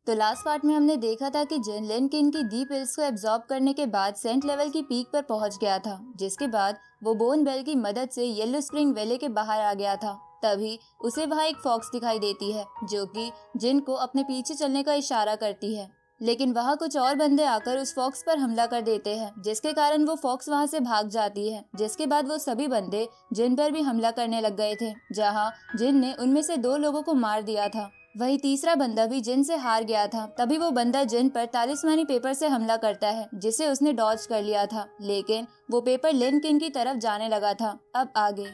तो last part में हमने देखा था कि जिन लिनकिन की दी पिल्स को एब्जॉर्ब करने के बाद सेंट लेवल की पीक पर पहुंच गया था, जिसके बाद वो बोन बेल की मदद से येलो स्प्रिंग वैली के बाहर आ गया था। तभी उसे वहां एक फॉक्स दिखाई देती है जो कि जिन को अपने पीछे चलने का इशारा करती है, लेकिन वहां कुछ और बंदे आकर उस फॉक्स पर हमला कर देते हैं, जिसके कारण वो फॉक्स वहां से भाग जाती है। जिसके बाद वो सभी बंदे जिन पर भी हमला करने लग गए थे, जहां जिन ने उनमें से 2 लोगों को मार दिया था। वही तीसरा बंदा भी जिन से हार गया था। तभी वो बंदा जिन पर तालिस्मानी पेपर से हमला करता है, जिसे उसने डॉज कर लिया था, लेकिन वो पेपर लिनकिन की तरफ जाने लगा था। अब आगे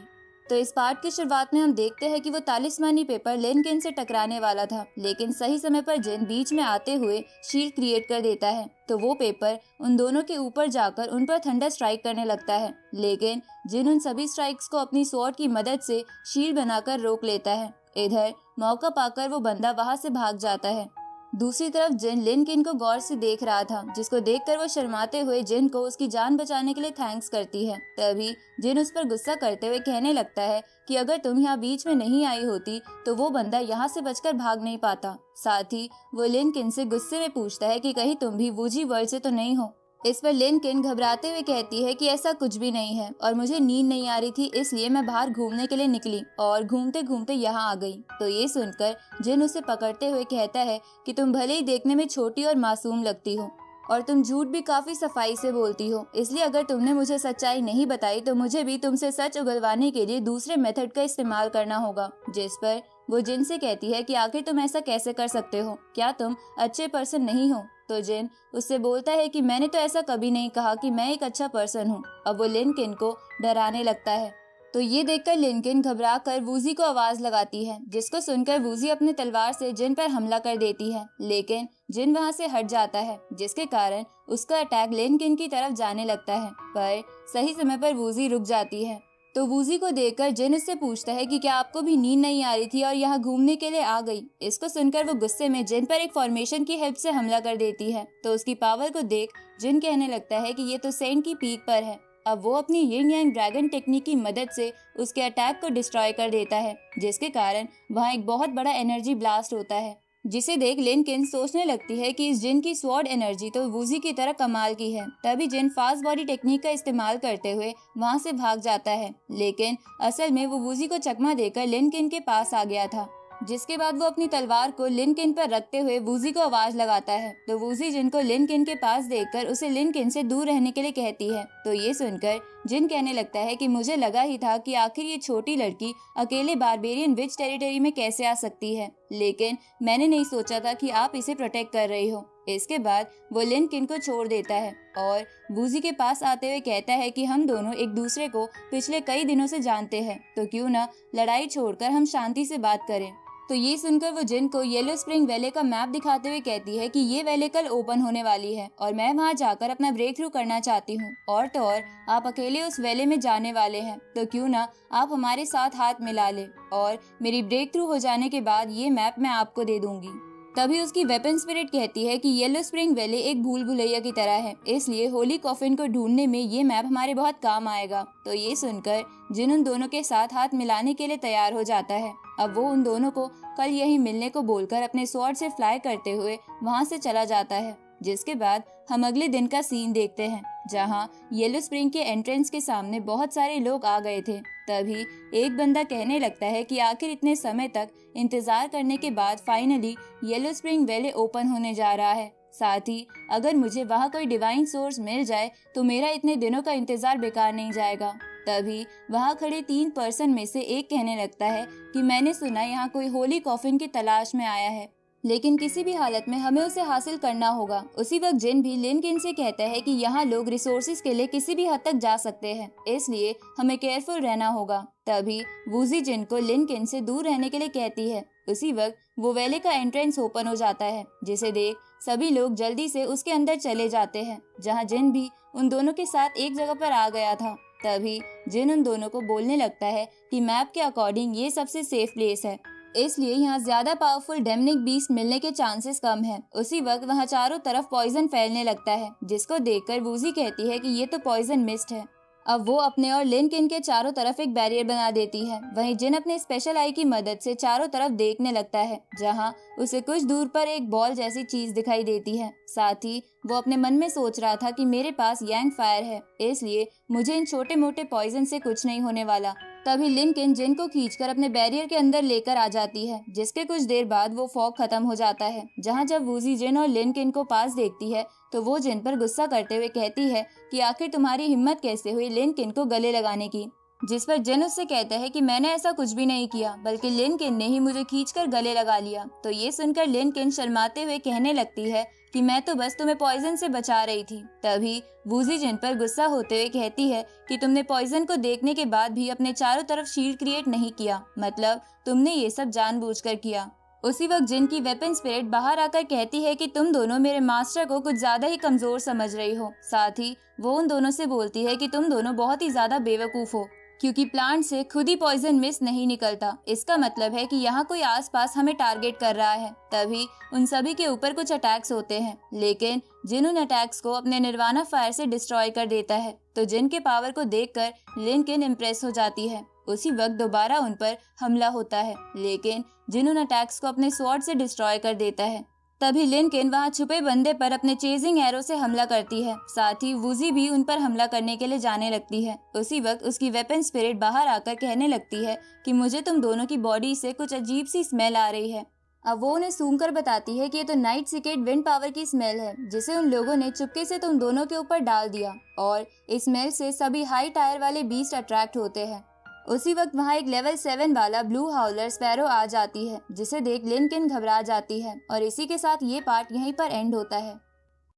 तो इस पार्ट की शुरुआत में हम देखते हैं कि वो तालिस्मानी पेपर लिनकिन से टकराने वाला था, लेकिन सही समय पर जिन बीच में आते हुए शील्ड क्रिएट कर देता है। तो वो पेपर उन दोनों के ऊपर जाकर उन पर थंडर स्ट्राइक करने लगता है, लेकिन जिन उन सभी स्ट्राइक्स को अपनी स्वॉर्ड की मदद से शील्ड बनाकर रोक लेता है। इधर मौका पाकर वो बंदा वहां से भाग जाता है। दूसरी तरफ जिन लिनकिन को गौर से देख रहा था, जिसको देखकर वो शर्माते हुए जिन को उसकी जान बचाने के लिए थैंक्स करती है। तभी जिन उस पर गुस्सा करते हुए कहने लगता है कि अगर तुम यहाँ बीच में नहीं आई होती तो वो बंदा यहाँ से बचकर भाग नहीं पाता। साथ ही वो लिनकिन से गुस्से में पूछता है कि कहीं तुम भी वूजी वर्ल्ड से तो नहीं हो। इस पर लिनकिन घबराते हुए कहती है कि ऐसा कुछ भी नहीं है और मुझे नींद नहीं आ रही थी, इसलिए मैं बाहर घूमने के लिए निकली और घूमते घूमते यहाँ आ गई। तो ये सुनकर जिन उसे पकड़ते हुए कहता है कि तुम भले ही देखने में छोटी और मासूम लगती हो और तुम झूठ भी काफी सफाई से बोलती हो, इसलिए अगर तुमने मुझे सच्चाई नहीं बताई तो मुझे भी तुमसे सच उगलवाने के लिए दूसरे मेथड का इस्तेमाल करना होगा। जिस पर वो जिन से कहती है कि आखिर तुम ऐसा कैसे कर सकते हो, क्या तुम अच्छे पर्सन नहीं हो। तो जिन उससे बोलता है कि मैंने तो ऐसा कभी नहीं कहा कि मैं एक अच्छा पर्सन हूँ। अब वो लिनकिन को डराने लगता है। तो ये देखकर लिनकिन घबरा कर वूजी को आवाज लगाती है, जिसको सुनकर वूजी अपनी तलवार से जिन पर हमला कर देती है, लेकिन जिन वहां से हट जाता है, जिसके कारण उसका अटैक लिनकिन की तरफ जाने लगता है। पर सही समय पर वूजी रुक जाती है। तो वूजी को देखकर जिन उससे पूछता है कि क्या आपको भी नींद नहीं आ रही थी और यहाँ घूमने के लिए आ गई। इसको सुनकर वो गुस्से में जिन पर एक फॉर्मेशन की हेल्प से हमला कर देती है। तो उसकी पावर को देख जिन कहने लगता है कि ये तो सेंट की पीक पर है। अब वो अपनी यिन यांग ड्रैगन टेक्निक की मदद से उसके अटैक को डिस्ट्रॉय कर देता है, जिसके कारण वहाँ एक बहुत बड़ा एनर्जी ब्लास्ट होता है, जिसे देख लिनकिन सोचने लगती है कि इस जिन की स्वॉर्ड एनर्जी तो वूजी की तरह कमाल की है। तभी जिन फास्ट बॉडी टेक्निक का इस्तेमाल करते हुए वहां से भाग जाता है, लेकिन असल में वो वूजी को चकमा देकर लिनकिन के पास आ गया था। जिसके बाद वो अपनी तलवार को लिनकिन पर रखते हुए वूजी को आवाज लगाता है। तो वूजी जिन को लिनकिन के पास देखकर उसे लिनकिन से दूर रहने के लिए कहती है। तो ये सुनकर जिन कहने लगता है कि मुझे लगा ही था कि आखिर ये छोटी लड़की अकेले बारबेरियन विच टेरिटरी में कैसे आ सकती है, लेकिन मैंने नहीं सोचा था कि आप इसे प्रोटेक्ट कर रही हो। इसके बाद वो लिनकिन को छोड़ देता है और वूजी के पास आते हुए कहता है कि हम दोनों एक दूसरे को पिछले कई दिनों से जानते हैं, तो क्यों ना लड़ाई छोड़कर हम शांति से बात करें। तो ये सुनकर वो जिन को येलो स्प्रिंग वैली का मैप दिखाते हुए कहती है कि ये वैली कल ओपन होने वाली है और मैं वहां जाकर अपना ब्रेक थ्रू करना चाहती हूँ, और तो और आप अकेले उस वैली में जाने वाले हैं, तो क्यों ना आप हमारे साथ हाथ मिला ले और मेरी ब्रेक थ्रू हो जाने के बाद ये मैप मैं आपको दे दूंगी। तभी उसकी वेपन स्पिरिट कहती है कि येलो स्प्रिंग वैली एक भूल भुलैया की तरह है, इसलिए होली कॉफिन को ढूंढने में ये मैप हमारे बहुत काम आएगा। तो ये सुनकर जिन उन दोनों के साथ हाथ मिलाने के लिए तैयार हो जाता है। अब वो उन दोनों को कल यही मिलने को बोलकर अपने स्वॉर्ड से फ्लाई करते हुए वहां से चला जाता है। जिसके बाद हम अगले दिन का सीन देखते हैं, जहां येलो स्प्रिंग के एंट्रेंस के सामने बहुत सारे लोग आ गए थे। तभी एक बंदा कहने लगता है कि आखिर इतने समय तक इंतजार करने के बाद finally yellow spring valley open होने जा रहा है। साथ ही अगर मुझे वहाँ कोई डिवाइन सोर्स मिल जाए तो मेरा इतने दिनों का इंतजार बेकार नहीं जाएगा। तभी वहाँ खड़े 3 पर्सन में से एक कहने लगता है कि मैंने सुना यहाँ कोई होली कॉफिन की तलाश में आया है, लेकिन किसी भी हालत में हमें उसे हासिल करना होगा। उसी वक्त जिन भी लिनकिन से कहता है कि यहाँ लोग रिसोर्सेज के लिए किसी भी हद तक जा सकते हैं, इसलिए हमें केयरफुल रहना होगा। तभी वूजी जिन को लिनकिन से दूर रहने के लिए कहती है। उसी वक्त वो वैली का एंट्रेंस ओपन हो जाता है, जिसे देख सभी लोग जल्दी से उसके अंदर चले जाते हैं, जहाँ जिन भी उन दोनों के साथ एक जगह पर आ गया था। तभी जिन उन दोनों को बोलने लगता है कि मैप के अकॉर्डिंग ये सबसे सेफ प्लेस है, इसलिए यहाँ ज्यादा पावरफुल डेमनिक बीस्ट मिलने के चांसेस कम है। उसी वक्त वहाँ चारों तरफ पॉइजन फैलने लगता है, जिसको देखकर वूजी कहती है कि ये तो पॉइजन मिस्ट है। अब वो अपने और लिनकिन के चारों तरफ एक बैरियर बना देती है। वहीं जिन अपने स्पेशल आई की मदद से चारों तरफ देखने लगता है, जहां उसे कुछ दूर पर एक बॉल जैसी चीज दिखाई देती है। साथ ही वो अपने मन में सोच रहा था कि मेरे पास यांग फायर है, इसलिए मुझे इन छोटे मोटे पॉइजन से कुछ नहीं होने वाला। तभी लिनकिन जिन को खींचकर अपने बैरियर के अंदर लेकर आ जाती है, जिसके कुछ देर बाद वो फॉग खत्म हो जाता है। जहां जब वूजी जिन और लिनकिन को पास देखती है तो वो जिन पर गुस्सा करते हुए कहती है कि आखिर तुम्हारी हिम्मत कैसे हुई लिनकिन को गले लगाने की। जिस पर जिन उससे कहता है कि मैंने ऐसा कुछ भी नहीं किया, बल्कि लिनकिन ने ही मुझे खींचकर गले लगा लिया। तो ये सुनकर लिनकिन शर्माते हुए कहने लगती है कि मैं तो बस तुम्हें पॉइजन से बचा रही थी। तभी वूजी जिन पर गुस्सा होते हुए कहती है कि तुमने पॉइजन को देखने के बाद भी अपने चारों तरफ शील्ड क्रिएट नहीं किया, मतलब तुमने ये सब जानबूझकर किया। उसी वक्त जिन की वेपन स्पिरिट बाहर आकर कहती है कि तुम दोनों मेरे मास्टर को कुछ ज्यादा ही कमजोर समझ रही हो। साथ ही वो उन दोनों से बोलती है कि तुम दोनों बहुत ही ज्यादा बेवकूफ हो, क्योंकि प्लांट से खुद ही पॉइजन मिस नहीं निकलता। इसका मतलब है कि यहाँ कोई आसपास हमें टारगेट कर रहा है। तभी उन सभी के ऊपर कुछ अटैक्स होते हैं, लेकिन जिन उन अटैक्स को अपने निर्वाणा फायर से डिस्ट्रॉय कर देता है। तो जिन के पावर को देखकर लिनकिन इम्प्रेस हो जाती है। उसी वक्त दोबारा उन पर हमला होता है, लेकिन जिन उन अटैक्स को अपने स्वॉर्ड से डिस्ट्रॉय कर देता है। तभी लिनकिन वहां छुपे बंदे पर अपने चेजिंग एरो से हमला करती है। साथ ही वूजी भी उन पर हमला करने के लिए जाने लगती है। उसी वक्त उसकी वेपन स्पिरिट बाहर आकर कहने लगती है कि मुझे तुम दोनों की बॉडी से कुछ अजीब सी स्मेल आ रही है। अब वो उन्हें सूंघकर बताती है कि ये तो नाइट सिकेड विंड पावर की स्मेल है, जिसे उन लोगों ने चुपके से तुम दोनों के ऊपर डाल दिया, और इस स्मेल से सभी हाई टायर वाले बीस्ट अट्रैक्ट होते हैं। उसी वक्त वहाँ एक लेवल 7 वाला ब्लू हाउलर स्पैरो आ जाती है, जिसे देख लिनकिन घबरा जाती है। और इसी के साथ ये पार्ट यहीं पर एंड होता है।